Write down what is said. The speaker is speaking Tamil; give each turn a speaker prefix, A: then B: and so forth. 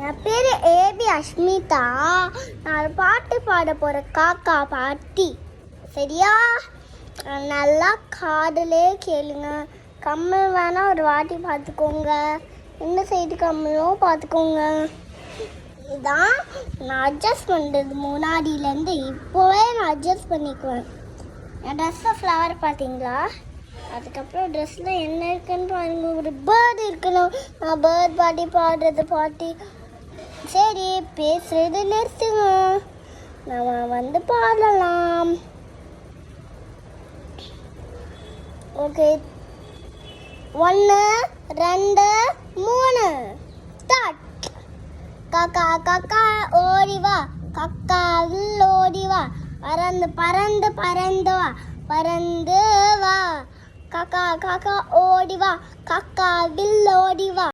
A: என் பேர் ஏபி அஷ்மிதா. நான் பாட்டு பாட போகிற காக்கா பாட்டி. சரியா? நல்லா காதலே கேளுங்க. கம்மல் வேணால் ஒரு வாட்டி பார்த்துக்கோங்க. இந்த சைடு கம்மலும் பார்த்துக்கோங்க. இதுதான் நான் அட்ஜஸ்ட் பண்ணுறது. முன்னாடியிலேருந்து இப்போவே நான் அட்ஜஸ்ட் பண்ணிக்குவேன். என் ட்ரெஸ்ஸில் ஃப்ளவர் பார்த்தீங்களா? அதுக்கப்புறம் ட்ரெஸ்ஸில் என்ன இருக்குன்னு பாருங்க. ஒரு பேர்டு இருக்கணும். நான் பேர்ட் பாட்டி பாடுறது பாட்டி. சரி, பேசுறது நிறுத்துங்க. நம்ம பாடலாம். Okay, 1 2 3 start. காக்கா காக்கா ஓடிவா, காக்காவில் ஓடிவா, பறந்து பறந்து பறந்து வா, பறந்து வா. காக்கா காக்கா ஓடிவா, காக்காவில் ஓடிவா.